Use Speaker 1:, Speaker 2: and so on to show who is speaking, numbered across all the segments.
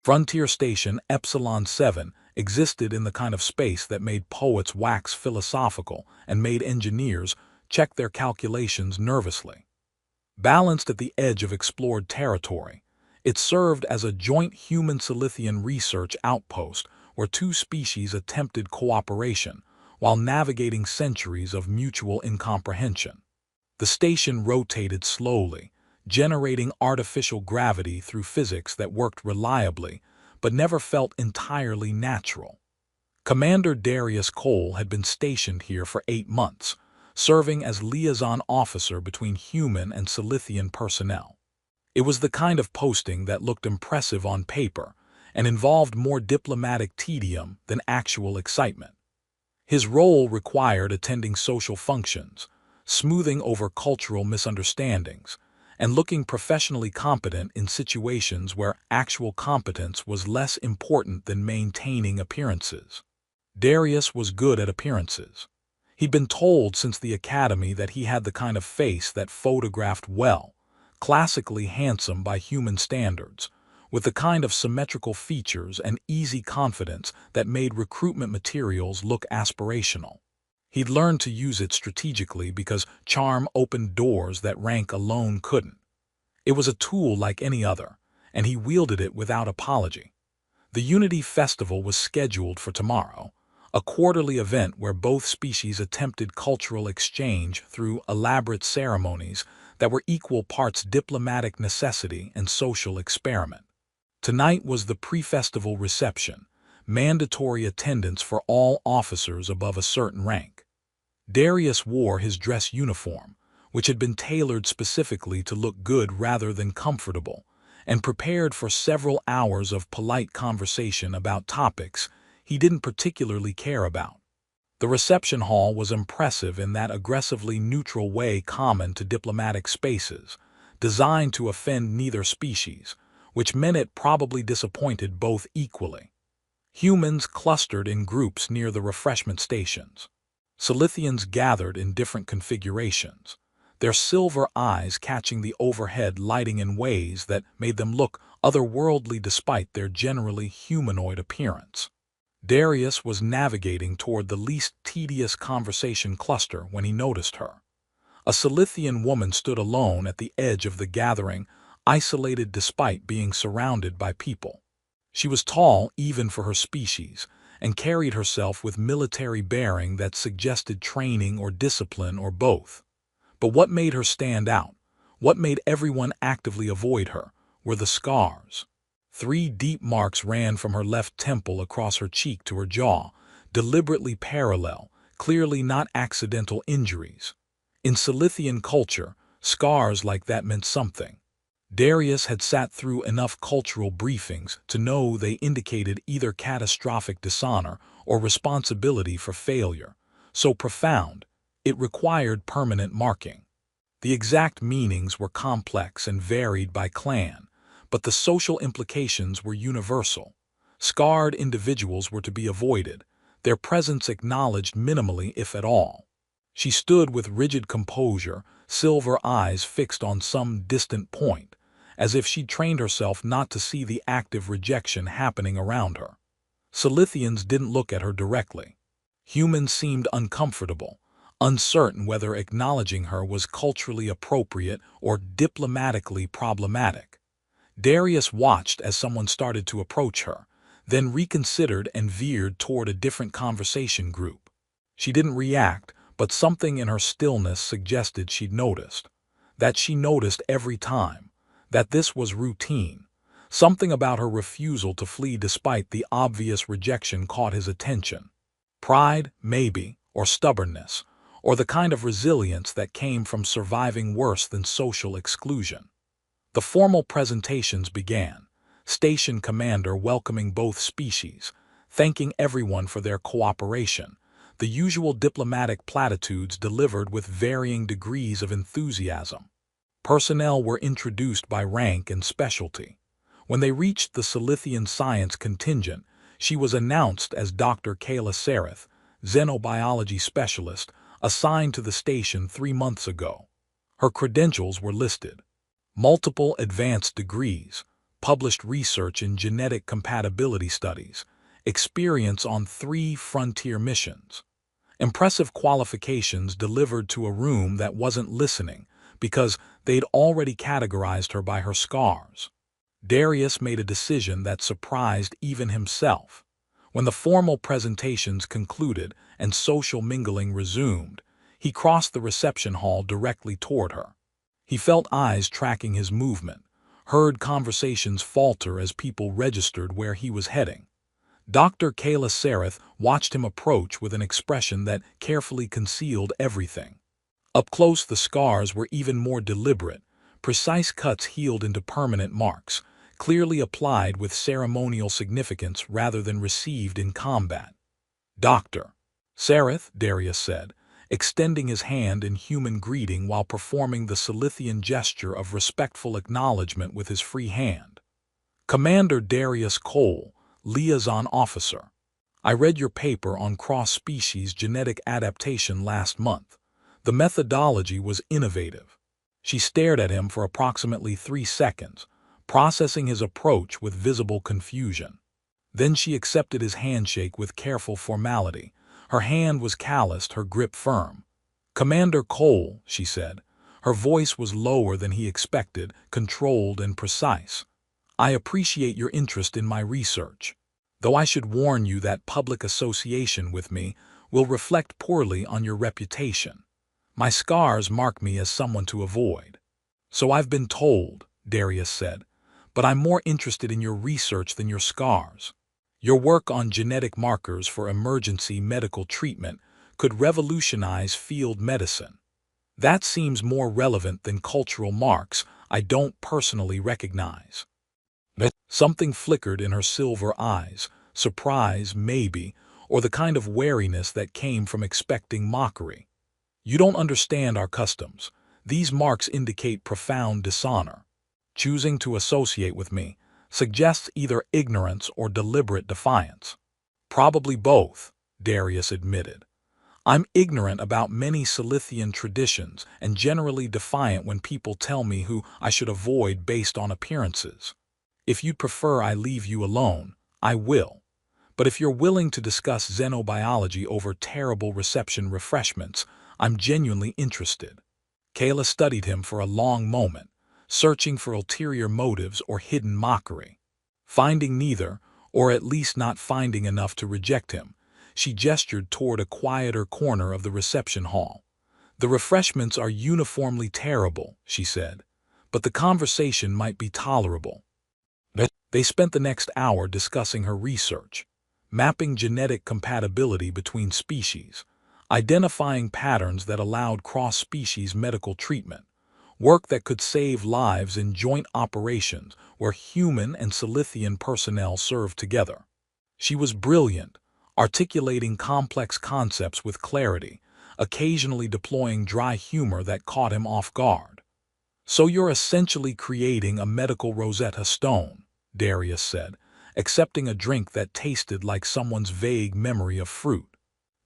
Speaker 1: Frontier Station Epsilon 7 existed in the kind of space that made poets wax philosophical and made engineers check their calculations nervously. Balanced at the edge of explored territory, it served as a joint human-Silithian research outpost where two species attempted cooperation while navigating centuries of mutual incomprehension. The station rotated slowly, generating artificial gravity through physics that worked reliably but never felt entirely natural. Commander Darius Cole had been stationed here for 8 months, serving as liaison officer between human and Silithian personnel. It was the kind of posting that looked impressive on paper and involved more diplomatic tedium than actual excitement. His role required attending social functions, smoothing over cultural misunderstandings, and looking professionally competent in situations where actual competence was less important than maintaining appearances. Darius was good at appearances. He'd been told since the academy that he had the kind of face that photographed well, classically handsome by human standards, with the kind of symmetrical features and easy confidence that made recruitment materials look aspirational. He'd learned to use it strategically because charm opened doors that rank alone couldn't. It was a tool like any other, and he wielded it without apology. The Unity Festival was scheduled for tomorrow, a quarterly event where both species attempted cultural exchange through elaborate ceremonies that were equal parts diplomatic necessity and social experiment. Tonight was the pre-festival reception, mandatory attendance for all officers above a certain rank. Darius wore his dress uniform, which had been tailored specifically to look good rather than comfortable, and prepared for several hours of polite conversation about topics he didn't particularly care about. The reception hall was impressive in that aggressively neutral way common to diplomatic spaces, designed to offend neither species, which meant it probably disappointed both equally. Humans clustered in groups near the refreshment stations. Silithians gathered in different configurations, their silver eyes catching the overhead lighting in ways that made them look otherworldly despite their generally humanoid appearance. Darius was navigating toward the least tedious conversation cluster when he noticed her. A Silithian woman stood alone at the edge of the gathering, isolated despite being surrounded by people. She was tall even for her species, and carried herself with military bearing that suggested training or discipline or both. But what made her stand out, what made everyone actively avoid her, were the scars. 3 deep marks ran from her left temple across her cheek to her jaw, deliberately parallel, clearly not accidental injuries. In Silithian culture, scars like that meant something. Darius had sat through enough cultural briefings to know they indicated either catastrophic dishonor or responsibility for failure, so profound, it required permanent marking. The exact meanings were complex and varied by clan, but the social implications were universal. Scarred individuals were to be avoided, their presence acknowledged minimally if at all. She stood with rigid composure, silver eyes fixed on some distant point, as if she'd trained herself not to see the active rejection happening around her. Silithians didn't look at her directly. Humans seemed uncomfortable, uncertain whether acknowledging her was culturally appropriate or diplomatically problematic. Darius watched as someone started to approach her, then reconsidered and veered toward a different conversation group. She didn't react, but something in her stillness suggested she'd noticed. That she noticed every time. That this was routine. Something about her refusal to flee despite the obvious rejection caught his attention. Pride, maybe, or stubbornness, or the kind of resilience that came from surviving worse than social exclusion. The formal presentations began, station commander welcoming both species, thanking everyone for their cooperation, the usual diplomatic platitudes delivered with varying degrees of enthusiasm. Personnel were introduced by rank and specialty. When they reached the Silithian science contingent, she was announced as Dr. Kayla Sereth, xenobiology specialist, assigned to the station 3 months ago. Her credentials were listed. Multiple advanced degrees, published research in genetic compatibility studies, experience on 3 frontier missions. Impressive qualifications delivered to a room that wasn't listening because they'd already categorized her by her scars. Darius made a decision that surprised even himself. When the formal presentations concluded and social mingling resumed, he crossed the reception hall directly toward her. He felt eyes tracking his movement, heard conversations falter as people registered where he was heading. Dr. Kayla Sareth watched him approach with an expression that carefully concealed everything. Up close, the scars were even more deliberate, precise cuts healed into permanent marks, clearly applied with ceremonial significance rather than received in combat. "Doctor Sareth," Darius said, extending his hand in human greeting while performing the Silithian gesture of respectful acknowledgement with his free hand. "Commander Darius Cole, Liaison Officer. I read your paper on cross-species genetic adaptation last month. The methodology was innovative." She stared at him for approximately 3 seconds, processing his approach with visible confusion. Then she accepted his handshake with careful formality. Her hand was calloused, her grip firm. "Commander Cole," she said. Her voice was lower than he expected, controlled and precise. "I appreciate your interest in my research, though I should warn you that public association with me will reflect poorly on your reputation. My scars mark me as someone to avoid." "So I've been told," Darius said, "but I'm more interested in your research than your scars. Your work on genetic markers for emergency medical treatment could revolutionize field medicine. That seems more relevant than cultural marks I don't personally recognize." Something flickered in her silver eyes, surprise, maybe, or the kind of wariness that came from expecting mockery. "You don't understand our customs. These marks indicate profound dishonor. Choosing to associate with me suggests either ignorance or deliberate defiance." "Probably both," Darius admitted. "I'm ignorant about many Silithian traditions and generally defiant when people tell me who I should avoid based on appearances. If you'd prefer I leave you alone, I will. But if you're willing to discuss xenobiology over terrible reception refreshments, I'm genuinely interested." Kayla studied him for a long moment, searching for ulterior motives or hidden mockery. Finding neither, or at least not finding enough to reject him, she gestured toward a quieter corner of the reception hall. "The refreshments are uniformly terrible," she said, "but the conversation might be tolerable." They spent the next hour discussing her research, mapping genetic compatibility between species, identifying patterns that allowed cross-species medical treatment, work that could save lives in joint operations where human and Silithian personnel served together. She was brilliant, articulating complex concepts with clarity, occasionally deploying dry humor that caught him off guard. "So you're essentially creating a medical Rosetta Stone," Darius said, accepting a drink that tasted like someone's vague memory of fruit.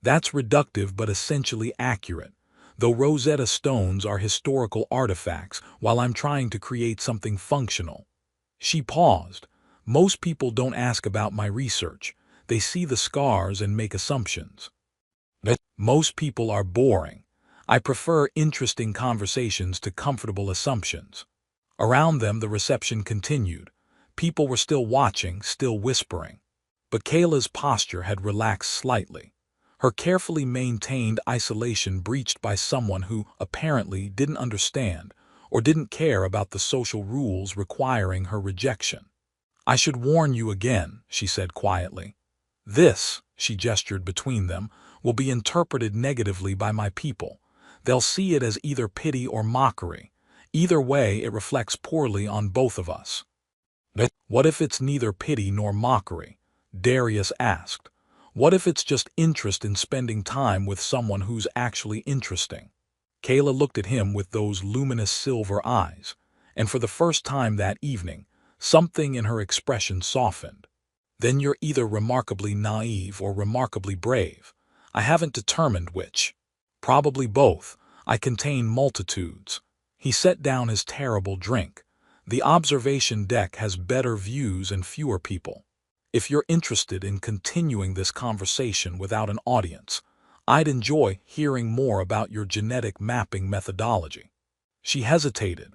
Speaker 1: "That's reductive but essentially accurate, though Rosetta Stones are historical artifacts while I'm trying to create something functional." She paused. "Most people don't ask about my research. They see the scars and make assumptions." "Most people are boring. I prefer interesting conversations to comfortable assumptions." Around them the reception continued. People were still watching, still whispering. But Kayla's posture had relaxed slightly, her carefully maintained isolation breached by someone who apparently didn't understand or didn't care about the social rules requiring her rejection. "I should warn you again," she said quietly. "This," she gestured between them, "will be interpreted negatively by my people. They'll see it as either pity or mockery. Either way, it reflects poorly on both of us." "What if it's neither pity nor mockery?" Darius asked. "What if it's just interest in spending time with someone who's actually interesting?" Kayla looked at him with those luminous silver eyes, and for the first time that evening, something in her expression softened. "Then you're either remarkably naive or remarkably brave. I haven't determined which." "Probably both. I contain multitudes." He set down his terrible drink. The observation deck has better views and fewer people. If you're interested in continuing this conversation without an audience, I'd enjoy hearing more about your genetic mapping methodology." She hesitated.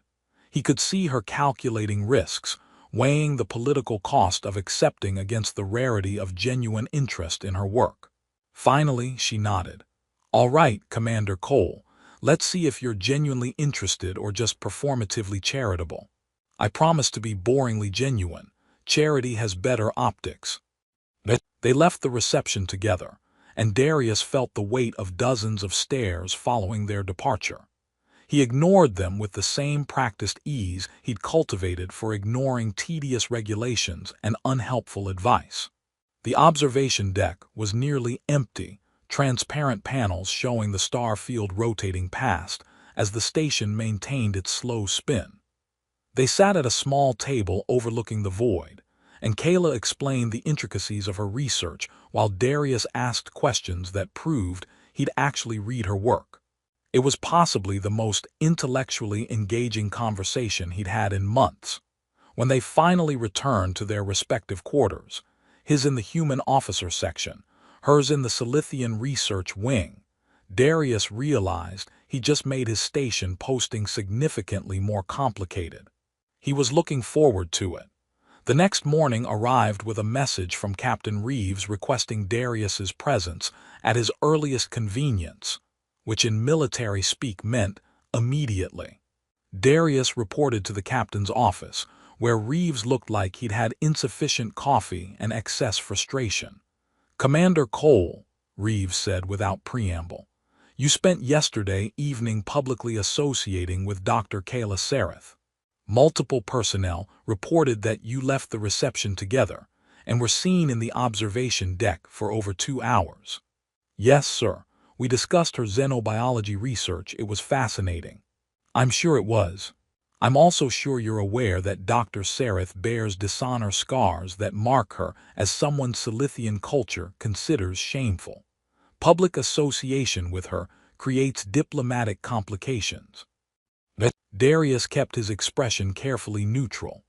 Speaker 1: He could see her calculating risks, weighing the political cost of accepting against the rarity of genuine interest in her work. Finally, she nodded. "All right, Commander Cole, let's see if you're genuinely interested or just performatively charitable." "I promise to be boringly genuine. Charity has better optics." They left the reception together, and Darius felt the weight of dozens of stares following their departure. He ignored them with the same practiced ease he'd cultivated for ignoring tedious regulations and unhelpful advice. The observation deck was nearly empty, transparent panels showing the star field rotating past as the station maintained its slow spin. They sat at a small table overlooking the void, and Kayla explained the intricacies of her research while Darius asked questions that proved he'd actually read her work. It was possibly the most intellectually engaging conversation he'd had in months. When they finally returned to their respective quarters, his in the human officer section, hers in the Silithian research wing, Darius realized he just made his station posting significantly more complicated. He was looking forward to it. The next morning arrived with a message from Captain Reeves requesting Darius's presence at his earliest convenience, which in military speak meant immediately. Darius reported to the captain's office, where Reeves looked like he'd had insufficient coffee and excess frustration. "Commander Cole," Reeves said without preamble, "you spent yesterday evening publicly associating with Dr. Kayla Sareth. Multiple personnel reported that you left the reception together and were seen in the observation deck for over 2 hours." "Yes, sir. We discussed her xenobiology research. It was fascinating." "I'm sure it was. I'm also sure you're aware that Dr. Sareth bears dishonor scars that mark her as someone Silithian culture considers shameful. Public association with her creates diplomatic complications." Darius kept his expression carefully neutral.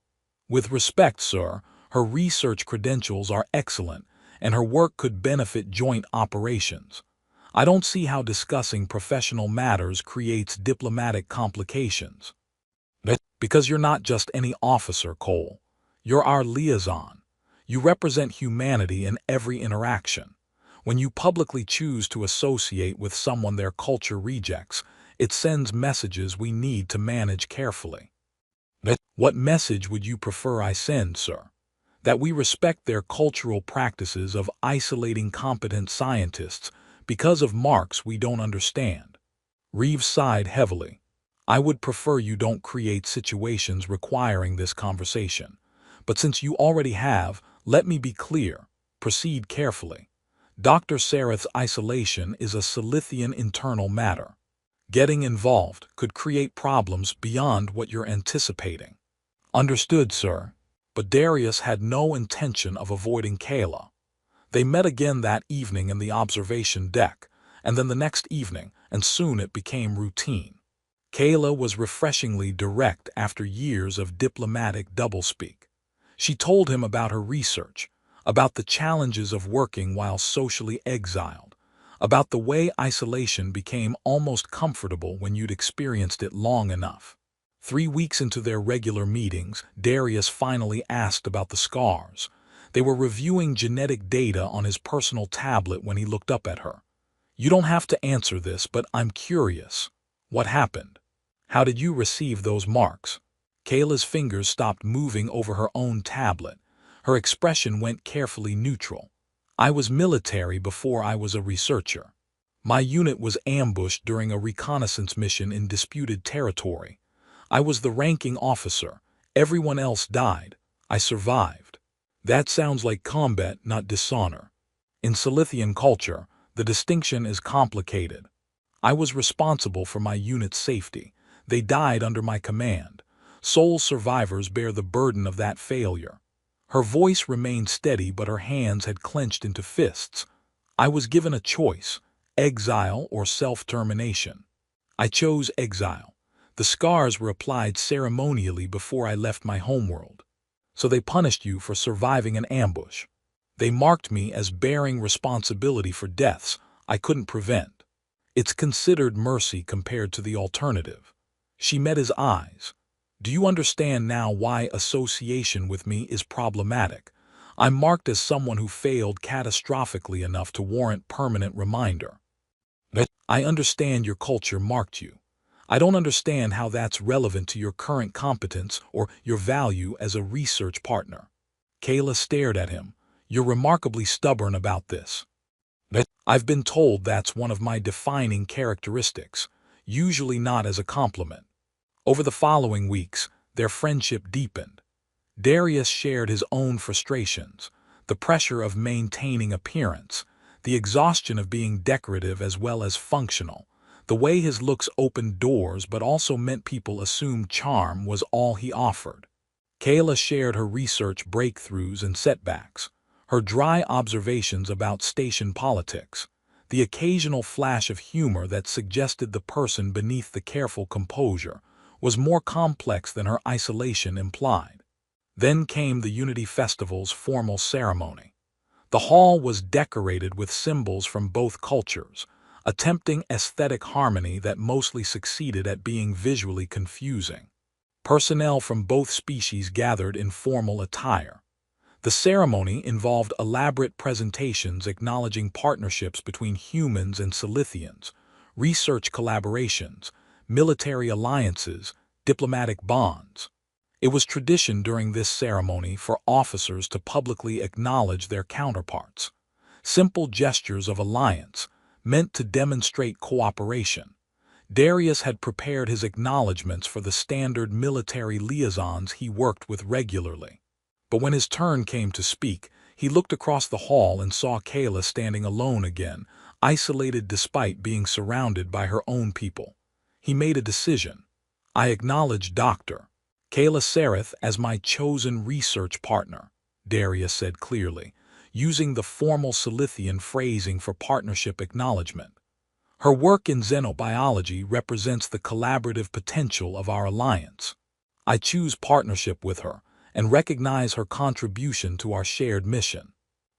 Speaker 1: "With respect, sir, her research credentials are excellent, and her work could benefit joint operations. I don't see how discussing professional matters creates diplomatic complications." "Because you're not just any officer, Cole. You're our liaison. You represent humanity in every interaction. When you publicly choose to associate with someone their culture rejects, it sends messages we need to manage carefully." "What message would you prefer I send, sir? That we respect their cultural practices of isolating competent scientists because of marks we don't understand?" Reeves sighed heavily. "I would prefer you don't create situations requiring this conversation. But since you already have, let me be clear. Proceed carefully. Dr. Sareth's isolation is a Silithian internal matter. Getting involved could create problems beyond what you're anticipating." "Understood, sir." But Darius had no intention of avoiding Kayla. They met again that evening in the observation deck, and then the next evening, and soon it became routine. Kayla was refreshingly direct after years of diplomatic doublespeak. She told him about her research, about the challenges of working while socially exiled, about the way isolation became almost comfortable when you'd experienced it long enough. 3 weeks into their regular meetings, Darius finally asked about the scars. They were reviewing genetic data on his personal tablet when he looked up at her. "You don't have to answer this, but I'm curious. What happened? How did you receive those marks?" Kayla's fingers stopped moving over her own tablet. Her expression went carefully neutral. "I was military before I was a researcher. My unit was ambushed during a reconnaissance mission in disputed territory. I was the ranking officer. Everyone else died. I survived." "That sounds like combat, not dishonor. In Silithian culture, the distinction is complicated. I was responsible for my unit's safety. They died under my command. Sole survivors bear the burden of that failure." Her voice remained steady, but her hands had clenched into fists. "I was given a choice, exile or self-termination. I chose exile. The scars were applied ceremonially before I left my homeworld. So they punished you for surviving an ambush. They marked me as bearing responsibility for deaths I couldn't prevent. It's considered mercy compared to the alternative. She met his eyes. Do you understand now why association with me is problematic? I'm marked as someone who failed catastrophically enough to warrant permanent reminder. I understand your culture marked you. I don't understand how that's relevant to your current competence or your value as a research partner. Kayla stared at him. You're remarkably stubborn about this. I've been told that's one of my defining characteristics, usually not as a compliment. Over the following weeks, their friendship deepened. Darius shared his own frustrations, the pressure of maintaining appearance, the exhaustion of being decorative as well as functional. The way his looks opened doors but also meant people assumed charm was all he offered. Kayla shared her research breakthroughs and setbacks, her dry observations about station politics, the occasional flash of humor that suggested the person beneath the careful composure was more complex than her isolation implied. Then came the Unity Festival's formal ceremony. The hall was decorated with symbols from both cultures, attempting aesthetic harmony that mostly succeeded at being visually confusing. Personnel from both species gathered in formal attire. The ceremony involved elaborate presentations acknowledging partnerships between humans and Silithians, research collaborations, military alliances, diplomatic bonds. It was tradition during this ceremony for officers to publicly acknowledge their counterparts. Simple gestures of alliance, meant to demonstrate cooperation. Darius had prepared his acknowledgments for the standard military liaisons he worked with regularly. But when his turn came to speak, he looked across the hall and saw Kayla standing alone again, isolated despite being surrounded by her own people. He made a decision. I acknowledge Dr. Kayla Sareth as my chosen research partner, Darius said clearly, using the formal Silithian phrasing for partnership acknowledgement. Her work in xenobiology represents the collaborative potential of our alliance. I choose partnership with her and recognize her contribution to our shared mission.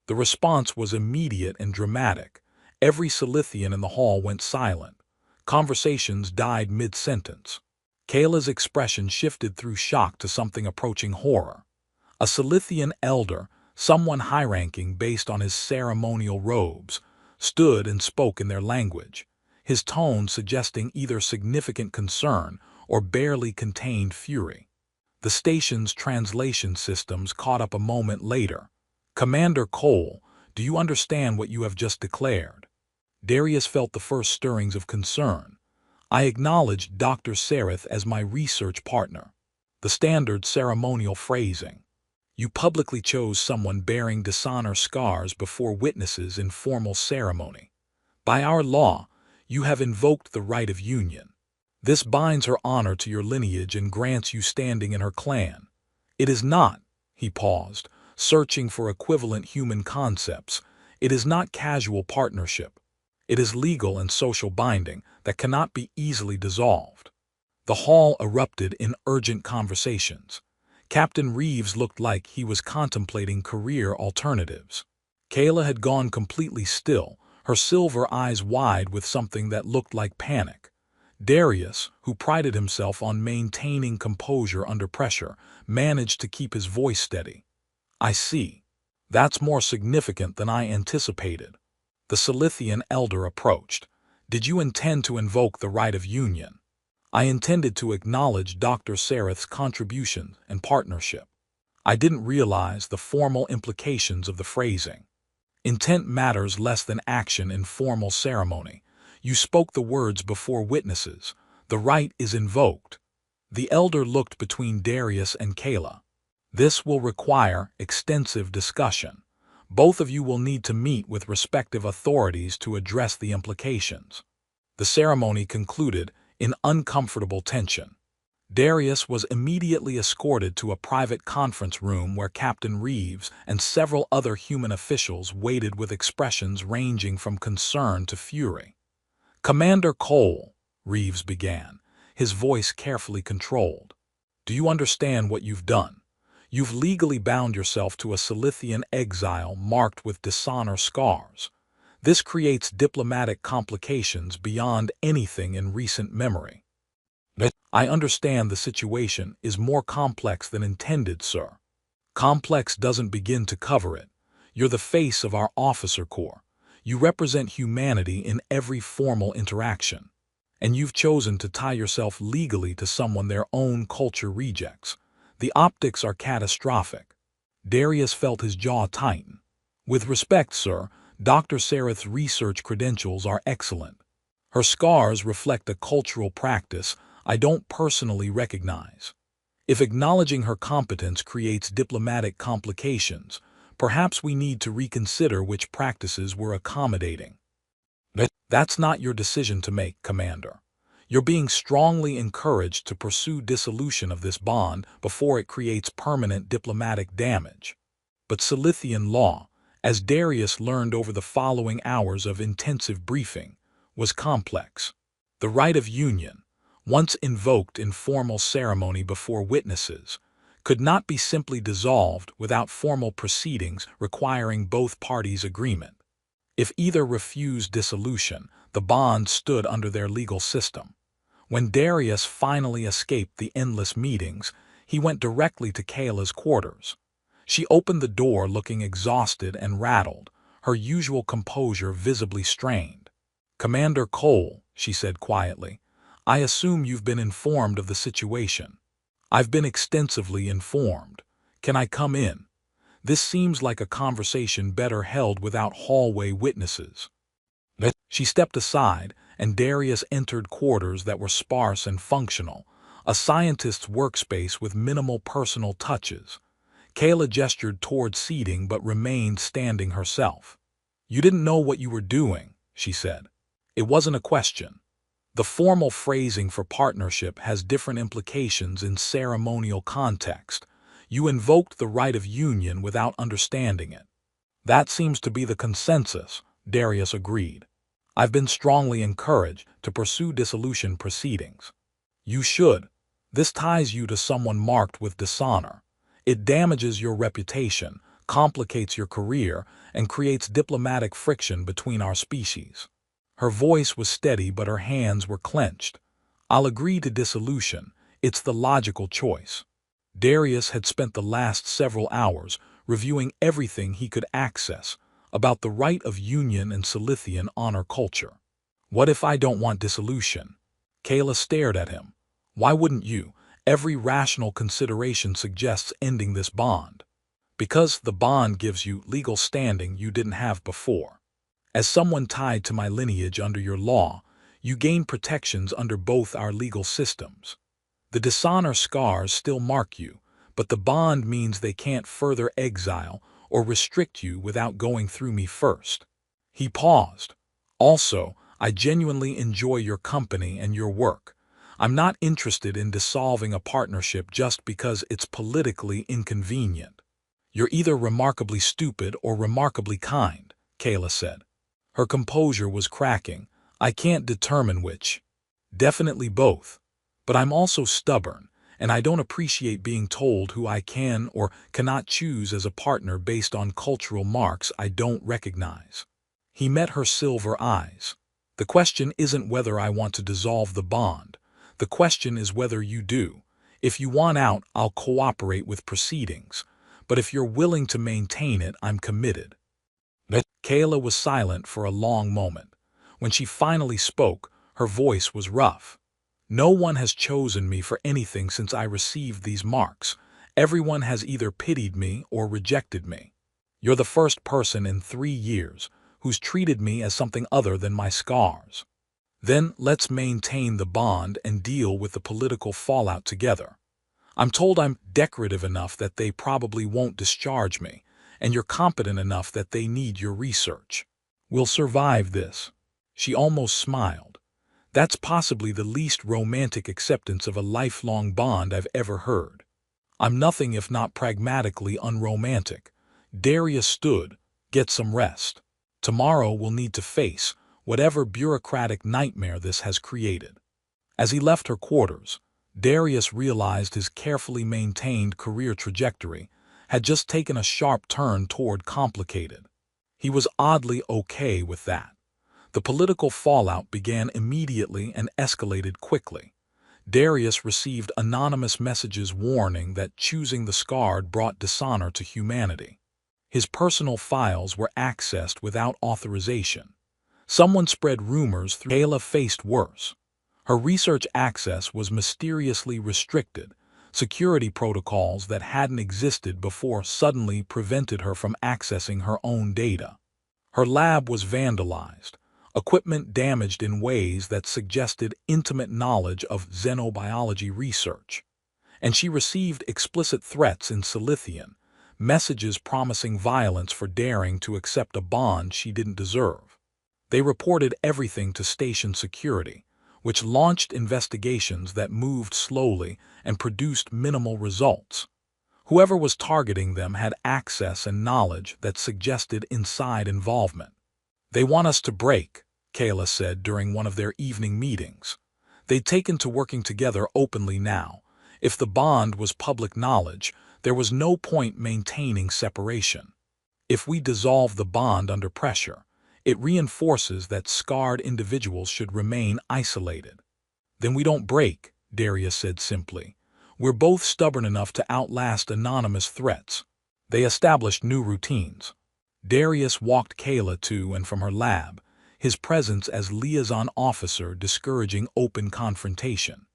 Speaker 1: The response was immediate and dramatic. Every Silithian in the hall went silent. Conversations died mid-sentence. Kayla's expression shifted through shock to something approaching horror. A Silithian elder, someone high-ranking based on his ceremonial robes, stood and spoke in their language, his tone suggesting either significant concern or barely contained fury. The station's translation systems caught up a moment later. Commander Cole, do you understand what you have just declared? Darius felt the first stirrings of concern. I acknowledged Dr. Sareth as my research partner. The standard ceremonial phrasing. You publicly chose someone bearing dishonor scars before witnesses in formal ceremony. By our law, you have invoked the right of union. This binds her honor to your lineage and grants you standing in her clan. It is not, he paused, searching for equivalent human concepts. It is not casual partnership. It is legal and social binding that cannot be easily dissolved. The hall erupted in urgent conversations. Captain Reeves looked like he was contemplating career alternatives. Kayla had gone completely still, her silver eyes wide with something that looked like panic. Darius, who prided himself on maintaining composure under pressure, managed to keep his voice steady. I see. That's more significant than I anticipated. The Silithian elder approached. Did you intend to invoke the right of union? I intended to acknowledge Dr. Sareth's contribution and partnership. I didn't realize the formal implications of the phrasing. Intent matters less than action in formal ceremony. You spoke the words before witnesses. The right is invoked. The elder looked between Darius and Kayla. This will require extensive discussion. Both of you will need to meet with respective authorities to address the implications. The ceremony concluded in uncomfortable tension. Darius was immediately escorted to a private conference room where Captain Reeves and several other human officials waited with expressions ranging from concern to fury. Commander Cole, Reeves began, his voice carefully controlled. "Do you understand what you've done? You've legally bound yourself to a Silithian exile marked with dishonor scars. This creates diplomatic complications beyond anything in recent memory." "I understand the situation is more complex than intended, sir." "Complex doesn't begin to cover it. You're the face of our officer corps. You represent humanity in every formal interaction. And you've chosen to tie yourself legally to someone their own culture rejects. The optics are catastrophic." Darius felt his jaw tighten. "With respect, sir, Dr. Sareth's research credentials are excellent. Her scars reflect a cultural practice I don't personally recognize. If acknowledging her competence creates diplomatic complications, perhaps we need to reconsider which practices we're accommodating." "That's not your decision to make, Commander. You're being strongly encouraged to pursue dissolution of this bond before it creates permanent diplomatic damage." But Silithian law, as Darius learned over the following hours of intensive briefing, was complex. The right of union, once invoked in formal ceremony before witnesses, could not be simply dissolved without formal proceedings requiring both parties' agreement. If either refused dissolution, the bond stood under their legal system. When Darius finally escaped the endless meetings, he went directly to Kayla's quarters. She opened the door looking exhausted and rattled, her usual composure visibly strained. "Commander Cole," she said quietly, "I assume you've been informed of the situation." "I've been extensively informed. Can I come in? This seems like a conversation better held without hallway witnesses." She stepped aside, and Darius entered quarters that were sparse and functional, a scientist's workspace with minimal personal touches. Kayla gestured toward seating but remained standing herself. "You didn't know what you were doing," she said. "It wasn't a question. The formal phrasing for partnership has different implications in ceremonial context. You invoked the right of union without understanding it." "That seems to be the consensus," Darius agreed. "I've been strongly encouraged to pursue dissolution proceedings." "You should. This ties you to someone marked with dishonor. It damages your reputation, complicates your career, and creates diplomatic friction between our species." Her voice was steady, but her hands were clenched. "I'll agree to dissolution. It's the logical choice." Darius had spent the last several hours reviewing everything he could access about the right of union and Silithian honor culture. "What if I don't want dissolution?" Kayla stared at him. "Why wouldn't you? Every rational consideration suggests ending this bond." "Because the bond gives you legal standing you didn't have before. As someone tied to my lineage under your law, you gain protections under both our legal systems. The dishonor scars still mark you, but the bond means they can't further exile or restrict you without going through me first." He paused. "Also, I genuinely enjoy your company and your work. I'm not interested in dissolving a partnership just because it's politically inconvenient." "You're either remarkably stupid or remarkably kind," Kayla said. Her composure was cracking. "I can't determine which." "Definitely both. But I'm also stubborn, and I don't appreciate being told who I can or cannot choose as a partner based on cultural marks I don't recognize." He met her silver eyes. "The question isn't whether I want to dissolve the bond. The question is whether you do. If you want out, I'll cooperate with proceedings. But if you're willing to maintain it, I'm committed." Kayla was silent for a long moment. When she finally spoke, her voice was rough. "No one has chosen me for anything since I received these marks. Everyone has either pitied me or rejected me. You're the first person in 3 years who's treated me as something other than my scars. Then let's maintain the bond and deal with the political fallout together. I'm told I'm decorative enough that they probably won't discharge me, and you're competent enough that they need your research. We'll survive this." She almost smiled. "That's possibly the least romantic acceptance of a lifelong bond I've ever heard." "I'm nothing if not pragmatically unromantic." Darius stood. "Get some rest. Tomorrow we'll need to face whatever bureaucratic nightmare this has created." As he left her quarters, Darius realized his carefully maintained career trajectory had just taken a sharp turn toward complicated. He was oddly okay with that. The political fallout began immediately and escalated quickly. Darius received anonymous messages warning that choosing the Scarred brought dishonor to humanity. His personal files were accessed without authorization. Someone spread rumors through. Kayla faced worse. Her research access was mysteriously restricted. Security protocols that hadn't existed before suddenly prevented her from accessing her own data. Her lab was vandalized, equipment damaged in ways that suggested intimate knowledge of xenobiology research. And she received explicit threats in Silithian, messages promising violence for daring to accept a bond she didn't deserve. They reported everything to station security, which launched investigations that moved slowly and produced minimal results. Whoever was targeting them had access and knowledge that suggested inside involvement. "They want us to break," Kayla said during one of their evening meetings. They'd taken to working together openly now. If the bond was public knowledge, there was no point maintaining separation. If we dissolve the bond under pressure, it reinforces that scarred individuals should remain isolated. "Then we don't break," Darius said simply. "We're both stubborn enough to outlast anonymous threats." They established new routines. Darius walked Kayla to and from her lab, his presence as liaison officer discouraging open confrontation.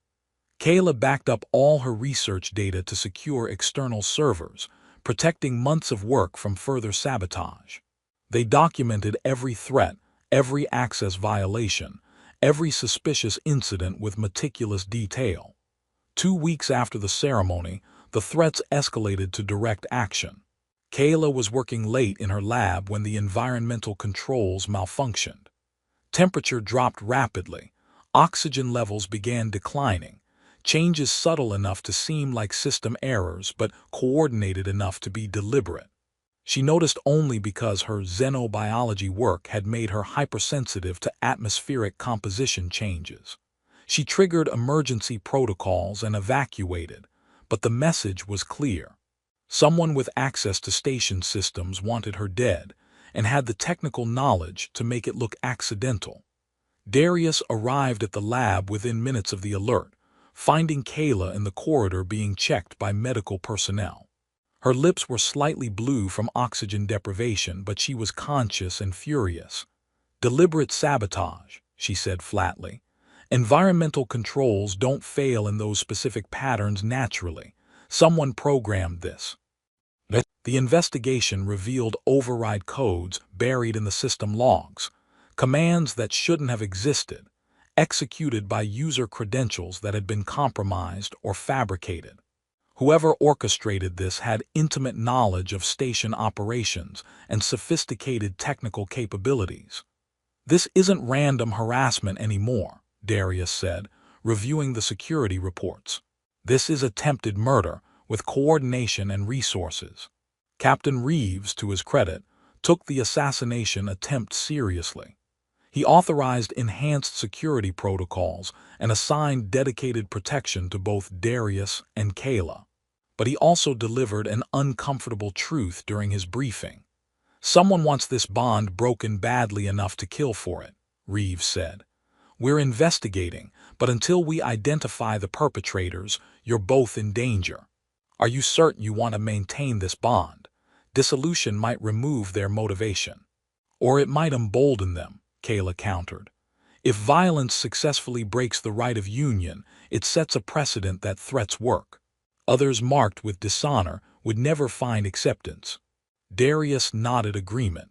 Speaker 1: Kayla backed up all her research data to secure external servers, protecting months of work from further sabotage. They documented every threat, every access violation, every suspicious incident with meticulous detail. 2 weeks after the ceremony, the threats escalated to direct action. Kayla was working late in her lab when the environmental controls malfunctioned. Temperature dropped rapidly, oxygen levels began declining, changes subtle enough to seem like system errors but coordinated enough to be deliberate. She noticed only because her xenobiology work had made her hypersensitive to atmospheric composition changes. She triggered emergency protocols and evacuated, but the message was clear. Someone with access to station systems wanted her dead and had the technical knowledge to make it look accidental. Darius arrived at the lab within minutes of the alert, finding Kayla in the corridor being checked by medical personnel. Her lips were slightly blue from oxygen deprivation, but she was conscious and furious. "Deliberate sabotage," she said flatly. "Environmental controls don't fail in those specific patterns naturally. Someone programmed this." The investigation revealed override codes buried in the system logs, commands that shouldn't have existed, executed by user credentials that had been compromised or fabricated. Whoever orchestrated this had intimate knowledge of station operations and sophisticated technical capabilities. "This isn't random harassment anymore," Darius said, reviewing the security reports. "This is attempted murder with coordination and resources." Captain Reeves, to his credit, took the assassination attempt seriously. He authorized enhanced security protocols and assigned dedicated protection to both Darius and Kayla. But he also delivered an uncomfortable truth during his briefing. "Someone wants this bond broken badly enough to kill for it," Reeves said. "We're investigating, but until we identify the perpetrators, you're both in danger. Are you certain you want to maintain this bond? Dissolution might remove their motivation. Or it might embolden them," Kayla countered. "If violence successfully breaks the right of union, it sets a precedent that threats work. Others marked with dishonor would never find acceptance." Darius nodded agreement.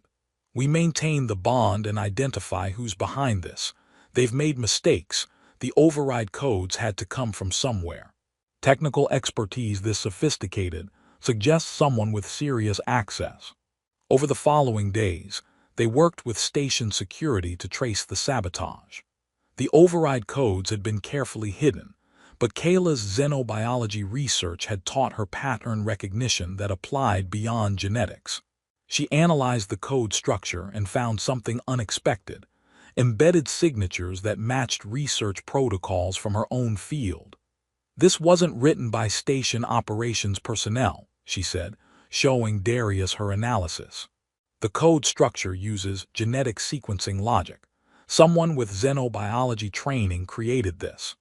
Speaker 1: "We maintain the bond and identify who's behind this. They've made mistakes. The override codes had to come from somewhere. Technical expertise this sophisticated suggests someone with serious access." Over the following days, they worked with station security to trace the sabotage. The override codes had been carefully hidden, but Kayla's xenobiology research had taught her pattern recognition that applied beyond genetics. She analyzed the code structure and found something unexpected: embedded signatures that matched research protocols from her own field. "This wasn't written by station operations personnel," she said, showing Darius her analysis. "The code structure uses genetic sequencing logic. Someone with xenobiology training created this."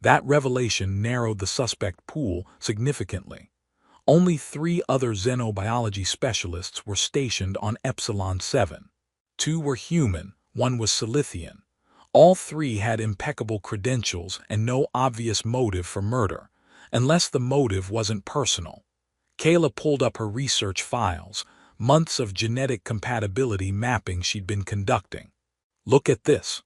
Speaker 1: That revelation narrowed the suspect pool significantly. Only 3 other xenobiology specialists were stationed on Epsilon 7. 2 were human, 1 was Silithian. All 3 had impeccable credentials and no obvious motive for murder, unless the motive wasn't personal. Kayla pulled up her research files, months of genetic compatibility mapping she'd been conducting. "Look at this.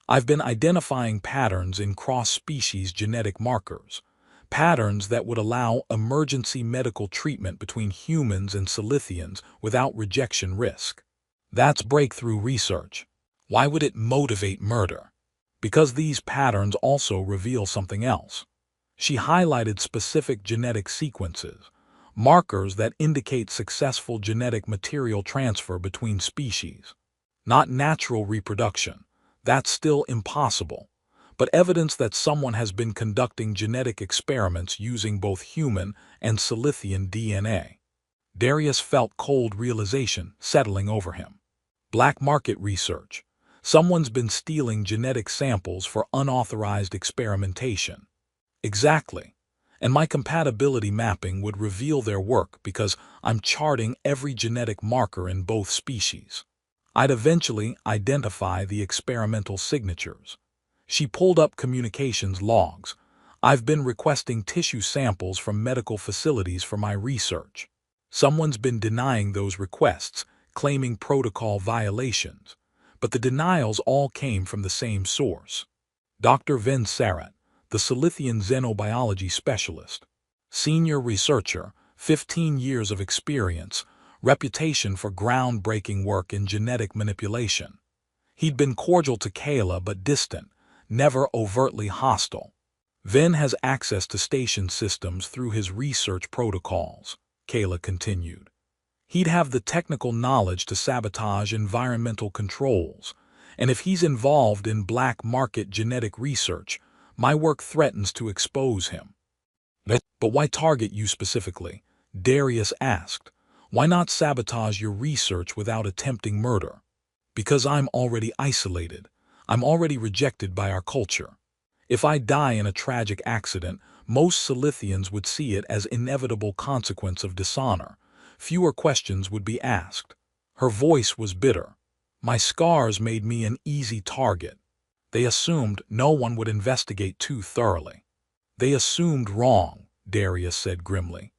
Speaker 1: I've been identifying patterns in cross-species genetic markers, patterns that would allow emergency medical treatment between humans and Silithians without rejection risk. That's breakthrough research. Why would it motivate murder? Because these patterns also reveal something else." She highlighted specific genetic sequences, markers that indicate successful genetic material transfer between species. Not natural reproduction. That's still impossible. But evidence that someone has been conducting genetic experiments using both human and Silithian DNA. Darius felt cold realization settling over him. Black market research. Someone's been stealing genetic samples for unauthorized experimentation. Exactly. And my compatibility mapping would reveal their work because I'm charting every genetic marker in both species. I'd eventually identify the experimental signatures. She pulled up communications logs. "I've been requesting tissue samples from medical facilities for my research. Someone's been denying those requests, claiming protocol violations. But the denials all came from the same source. Dr. Ven Sarat, the Silithian xenobiology specialist. Senior researcher, 15 years of experience, reputation for groundbreaking work in genetic manipulation. He'd been cordial to Kayla but distant, never overtly hostile. Ven has access to station systems through his research protocols," Kayla continued. "He'd have the technical knowledge to sabotage environmental controls, and if he's involved in black market genetic research, my work threatens to expose him." "But why target you specifically?" Darius asked. "Why not sabotage your research without attempting murder?" "Because I'm already isolated. I'm already rejected by our culture. If I die in a tragic accident, most Silithians would see it as inevitable consequence of dishonor. Fewer questions would be asked." Her voice was bitter. "My scars made me an easy target. They assumed no one would investigate too thoroughly." "They assumed wrong," Darius said grimly.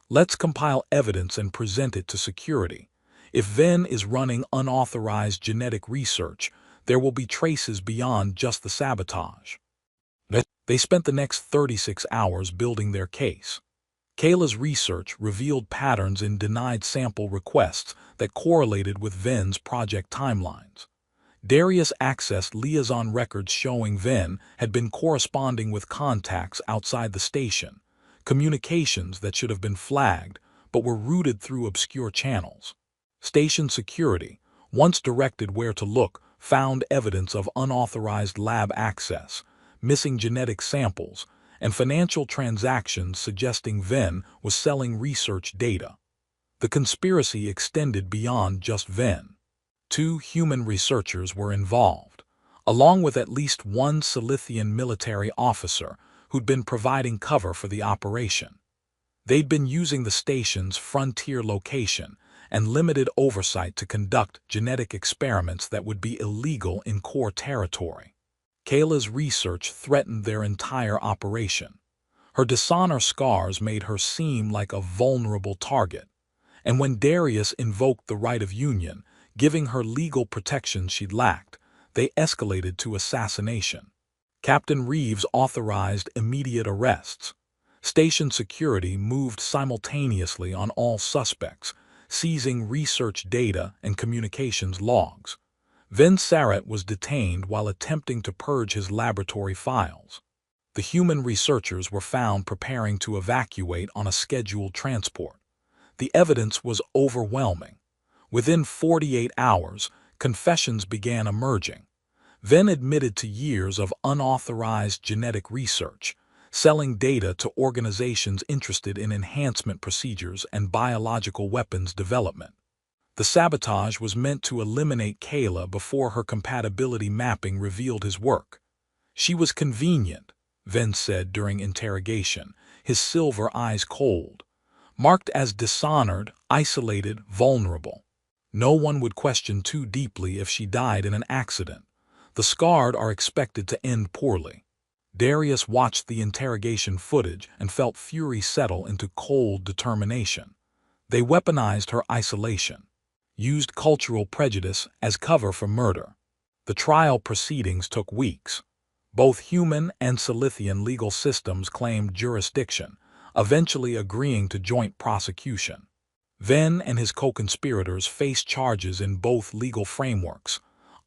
Speaker 1: "Let's compile evidence and present it to security. If Ven is running unauthorized genetic research, there will be traces beyond just the sabotage." They spent the next 36 hours building their case. Kayla's research revealed patterns in denied sample requests that correlated with Ven's project timelines. Darius accessed liaison records showing Ven had been corresponding with contacts outside the station, communications that should have been flagged but were routed through obscure channels. Station security, once directed where to look, found evidence of unauthorized lab access, missing genetic samples, and financial transactions suggesting Ven was selling research data. The conspiracy extended beyond just Ven. 2 human researchers were involved, along with at least 1 Silithian military officer who'd been providing cover for the operation. They'd been using the station's frontier location and limited oversight to conduct genetic experiments that would be illegal in core territory. Kayla's research threatened their entire operation. Her dishonor scars made her seem like a vulnerable target. And when Darius invoked the right of union, giving her legal protections she'd lacked, they escalated to assassination. Captain Reeves authorized immediate arrests. Station security moved simultaneously on all suspects, seizing research data and communications logs. Ven Sarat was detained while attempting to purge his laboratory files. The human researchers were found preparing to evacuate on a scheduled transport. The evidence was overwhelming. Within 48 hours, confessions began emerging. Venn admitted to years of unauthorized genetic research, selling data to organizations interested in enhancement procedures and biological weapons development. The sabotage was meant to eliminate Kayla before her compatibility mapping revealed his work. She was convenient, Venn said during interrogation, his silver eyes cold. Marked as dishonored, isolated, vulnerable. No one would question too deeply if she died in an accident. The scarred are expected to end poorly. Darius watched the interrogation footage and felt fury settle into cold determination. They weaponized her isolation, used cultural prejudice as cover for murder. The trial proceedings took weeks. Both human and Silithian legal systems claimed jurisdiction, eventually agreeing to joint prosecution. Venn and his co-conspirators faced charges in both legal frameworks: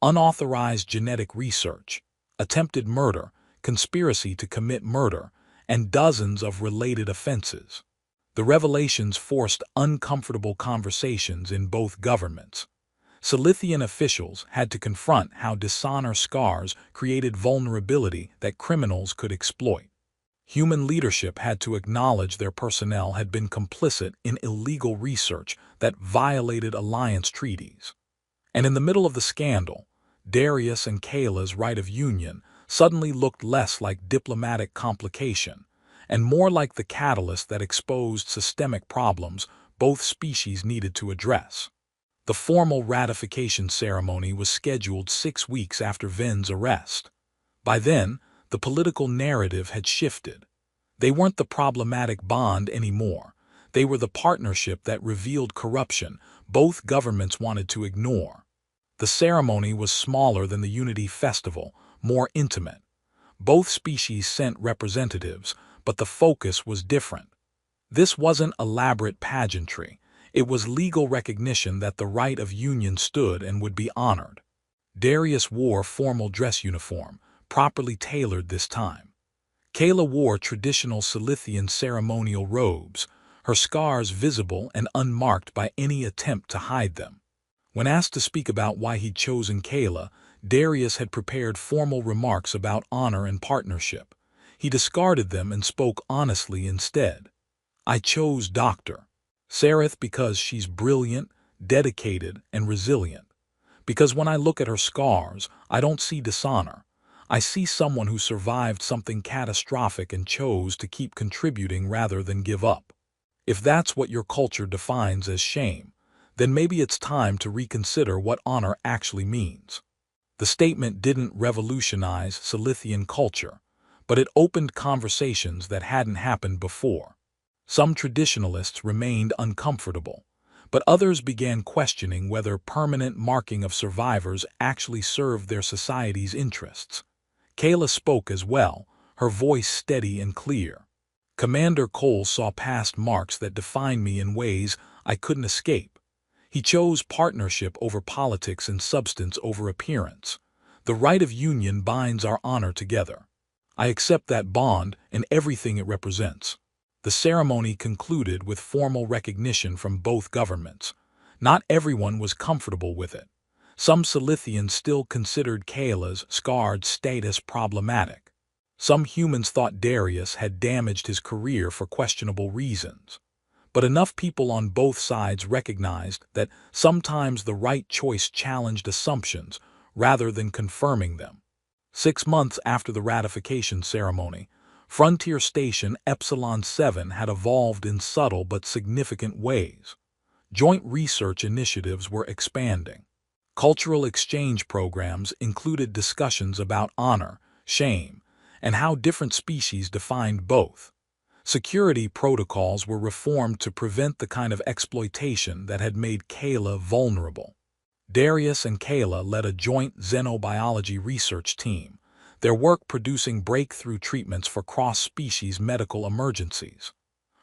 Speaker 1: unauthorized genetic research, attempted murder, conspiracy to commit murder, and dozens of related offenses. The revelations forced uncomfortable conversations in both governments. Silithian officials had to confront how dishonor scars created vulnerability that criminals could exploit. Human leadership had to acknowledge their personnel had been complicit in illegal research that violated alliance treaties. And in the middle of the scandal, Darius and Kayla's right of union suddenly looked less like diplomatic complication and more like the catalyst that exposed systemic problems both species needed to address. The formal ratification ceremony was scheduled 6 weeks after Venn's arrest. By then, the political narrative had shifted. They weren't the problematic bond anymore. They were the partnership that revealed corruption both governments wanted to ignore. The ceremony was smaller than the Unity Festival, more intimate. Both species sent representatives, but the focus was different. This wasn't elaborate pageantry. It was legal recognition that the right of union stood and would be honored. Darius wore formal dress uniform, properly tailored this time. Kayla wore traditional Silithian ceremonial robes, her scars visible and unmarked by any attempt to hide them. When asked to speak about why he'd chosen Kayla, Darius had prepared formal remarks about honor and partnership. He discarded them and spoke honestly instead. "I chose Dr. Sarith because she's brilliant, dedicated, and resilient. Because when I look at her scars, I don't see dishonor. I see someone who survived something catastrophic and chose to keep contributing rather than give up. If that's what your culture defines as shame, then maybe it's time to reconsider what honor actually means." The statement didn't revolutionize Silithian culture, but it opened conversations that hadn't happened before. Some traditionalists remained uncomfortable, but others began questioning whether permanent marking of survivors actually served their society's interests. Kayla spoke as well, her voice steady and clear. "Commander Cole saw past marks that defined me in ways I couldn't escape. He chose partnership over politics and substance over appearance. The right of union binds our honor together. I accept that bond and everything it represents." The ceremony concluded with formal recognition from both governments. Not everyone was comfortable with it. Some Silithians still considered Kayla's scarred status problematic. Some humans thought Darius had damaged his career for questionable reasons. But enough people on both sides recognized that sometimes the right choice challenged assumptions rather than confirming them. 6 months after the ratification ceremony, Frontier Station Epsilon 7 had evolved in subtle but significant ways. Joint research initiatives were expanding. Cultural exchange programs included discussions about honor, shame, and how different species defined both. Security protocols were reformed to prevent the kind of exploitation that had made Kayla vulnerable. Darius and Kayla led a joint xenobiology research team, their work producing breakthrough treatments for cross-species medical emergencies.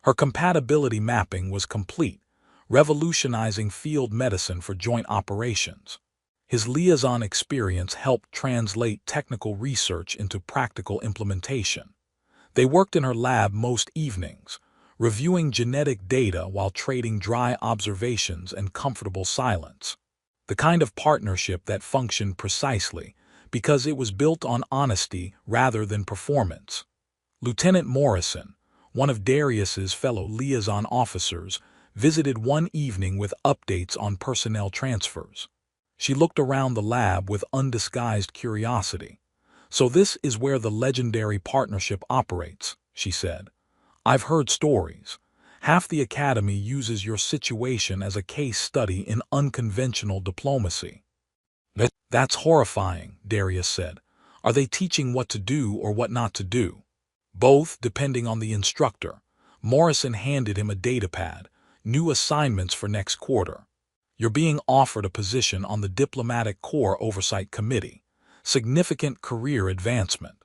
Speaker 1: Her compatibility mapping was complete, revolutionizing field medicine for joint operations. His liaison experience helped translate technical research into practical implementation. They worked in her lab most evenings, reviewing genetic data while trading dry observations and comfortable silence. The kind of partnership that functioned precisely because it was built on honesty rather than performance. Lieutenant Morrison, one of Darius's fellow liaison officers, visited one evening with updates on personnel transfers. She looked around the lab with undisguised curiosity. "So this is where the legendary partnership operates," she said. "I've heard stories. Half the academy uses your situation as a case study in unconventional diplomacy." "That's horrifying," Darius said. "Are they teaching what to do or what not to do?" "Both, depending on the instructor." Morrison handed him a datapad. "New assignments for next quarter. You're being offered a position on the Diplomatic Corps Oversight Committee. Significant career advancement."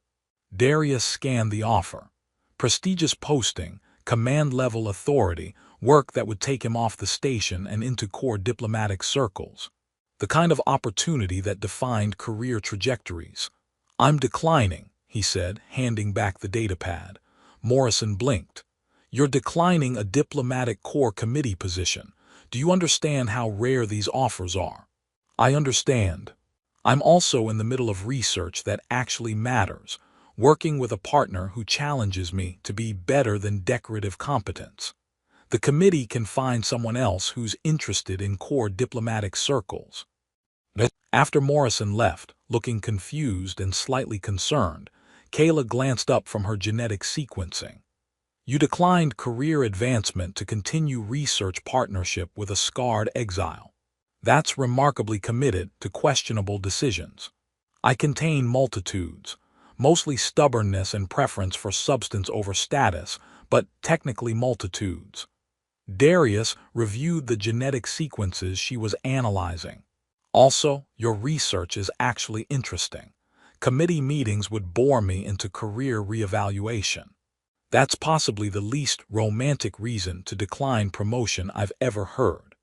Speaker 1: Darius scanned the offer. Prestigious posting, command-level authority, work that would take him off the station and into core diplomatic circles. The kind of opportunity that defined career trajectories. "I'm declining," he said, handing back the datapad. Morrison blinked. "You're declining a Diplomatic Corps Committee position. Do you understand how rare these offers are?" "I understand. I'm also in the middle of research that actually matters, working with a partner who challenges me to be better than decorative competence. The committee can find someone else who's interested in core diplomatic circles." After Morrison left, looking confused and slightly concerned, Kayla glanced up from her genetic sequencing. "You declined career advancement to continue research partnership with a scarred exile. That's remarkably committed to questionable decisions." "I contain multitudes, mostly stubbornness and preference for substance over status, but technically multitudes." Darius reviewed the genetic sequences she was analyzing. "Also, your research is actually interesting. Committee meetings would bore me into career reevaluation. That's possibly the least romantic reason to decline promotion I've ever heard.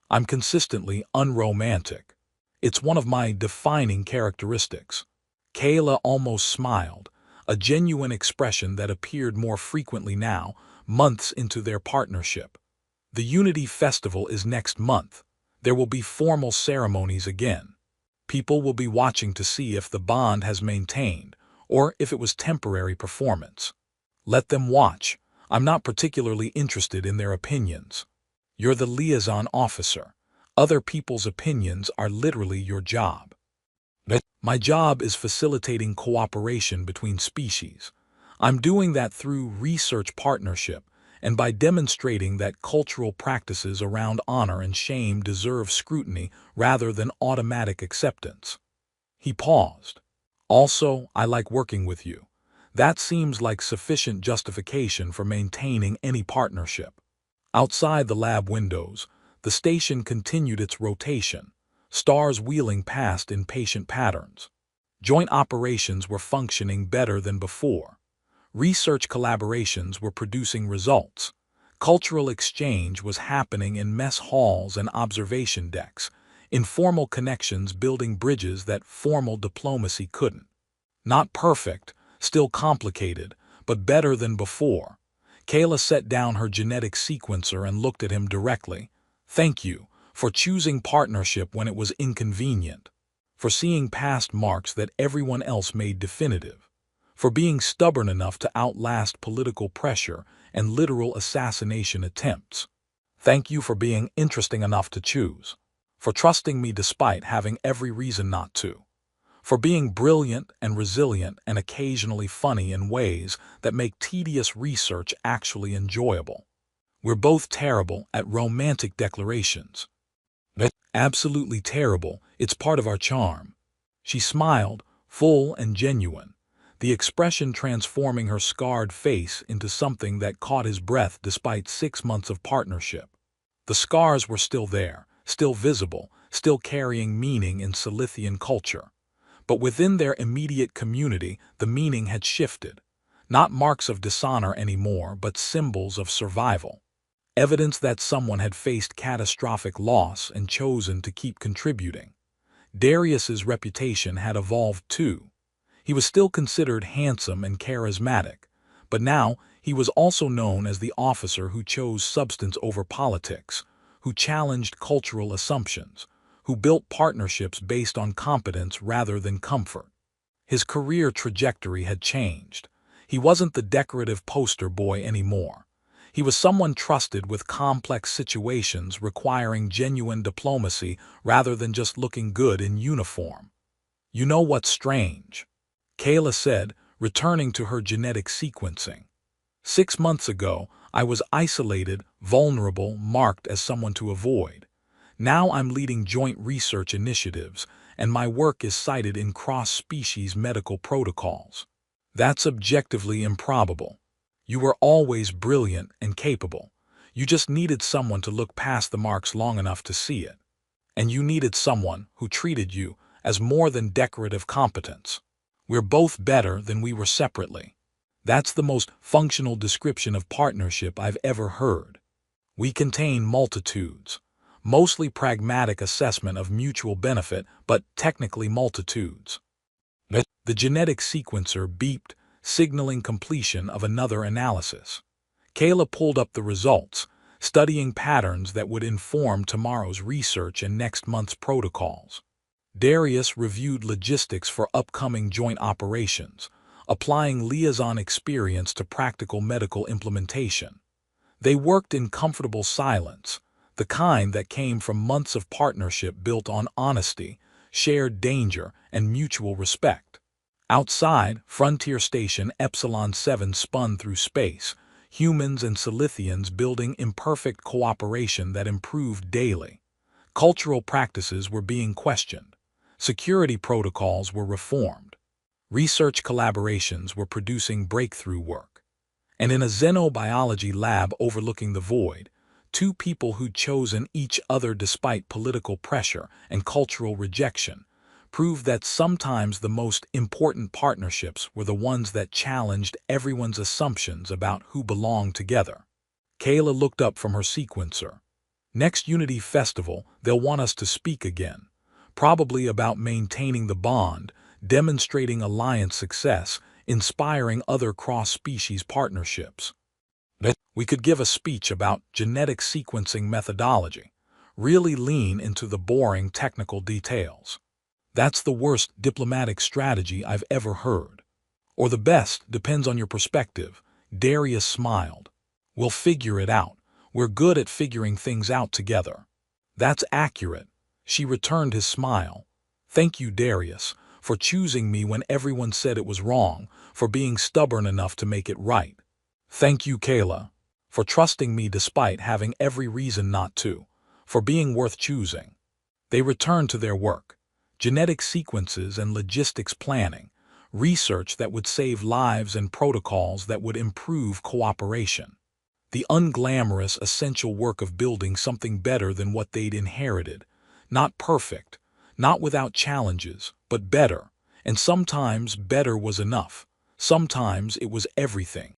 Speaker 1: I'm consistently unromantic. It's one of my defining characteristics." Kayla almost smiled, a genuine expression that appeared more frequently now, months into their partnership. "The Unity Festival is next month. There will be formal ceremonies again. People will be watching to see if the bond has maintained, or if it was temporary performance. Let them watch. I'm not particularly interested in their opinions. You're the liaison officer. Other people's opinions are literally your job." "My job is facilitating cooperation between species. I'm doing that through research partnership and by demonstrating that cultural practices around honor and shame deserve scrutiny rather than automatic acceptance." He paused. "Also, I like working with you. That seems like sufficient justification for maintaining any partnership." Outside the lab windows, the station continued its rotation, stars wheeling past in patient patterns. Joint operations were functioning better than before. Research collaborations were producing results. Cultural exchange was happening in mess halls and observation decks, informal connections building bridges that formal diplomacy couldn't. Not perfect, still complicated, but better than before. Kayla set down her genetic sequencer and looked at him directly. "Thank you for choosing partnership when it was inconvenient, for seeing past marks that everyone else made definitive, for being stubborn enough to outlast political pressure and literal assassination attempts. Thank you for being interesting enough to choose, for trusting me despite having every reason not to, for being brilliant and resilient and occasionally funny in ways that make tedious research actually enjoyable. We're both terrible at romantic declarations." "Absolutely terrible. It's part of our charm." She smiled, full and genuine, the expression transforming her scarred face into something that caught his breath despite 6 months of partnership. The scars were still there, still visible, still carrying meaning in Silithian culture. But within their immediate community, the meaning had shifted. Not marks of dishonor anymore, but symbols of survival. Evidence that someone had faced catastrophic loss and chosen to keep contributing. Darius's reputation had evolved too. He was still considered handsome and charismatic, but now he was also known as the officer who chose substance over politics, who challenged cultural assumptions, who built partnerships based on competence rather than comfort. His career trajectory had changed. He wasn't the decorative poster boy anymore. He was someone trusted with complex situations requiring genuine diplomacy rather than just looking good in uniform. You know what's strange? Kayla said, returning to her genetic sequencing. 6 months ago, I was isolated, vulnerable, marked as someone to avoid. Now I'm leading joint research initiatives, and my work is cited in cross-species medical protocols. That's objectively improbable. You were always brilliant and capable. You just needed someone to look past the marks long enough to see it. And you needed someone who treated you as more than decorative competence. We're both better than we were separately. That's the most functional description of partnership I've ever heard. We contain multitudes. Mostly pragmatic assessment of mutual benefit, but technically multitudes. The genetic sequencer beeped, signaling completion of another analysis. Kayla pulled up the results, studying patterns that would inform tomorrow's research and next month's protocols. Darius reviewed logistics for upcoming joint operations, applying liaison experience to practical medical implementation. They worked in comfortable silence, the kind that came from months of partnership built on honesty, shared danger, and mutual respect. Outside, Frontier Station Epsilon 7 spun through space, humans and Silithians building imperfect cooperation that improved daily. Cultural practices were being questioned. Security protocols were reformed. Research collaborations were producing breakthrough work. And in a xenobiology lab overlooking the void, two people who'd chosen each other despite political pressure and cultural rejection proved that sometimes the most important partnerships were the ones that challenged everyone's assumptions about who belonged together. Kayla looked up from her sequencer. Next Unity Festival, they'll want us to speak again, probably about maintaining the bond, demonstrating alliance success, inspiring other cross-species partnerships. We could give a speech about genetic sequencing methodology, really lean into the boring technical details. That's the worst diplomatic strategy I've ever heard. Or the best, depends on your perspective. Darius smiled. We'll figure it out. We're good at figuring things out together. That's accurate. She returned his smile. Thank you, Darius, for choosing me when everyone said it was wrong, for being stubborn enough to make it right. Thank you, Kayla, for trusting me despite having every reason not to, for being worth choosing. They returned to their work. Genetic sequences and logistics planning, research that would save lives and protocols that would improve cooperation. The unglamorous, essential work of building something better than what they'd inherited. Not perfect, not without challenges, but better. And sometimes better was enough. Sometimes it was everything.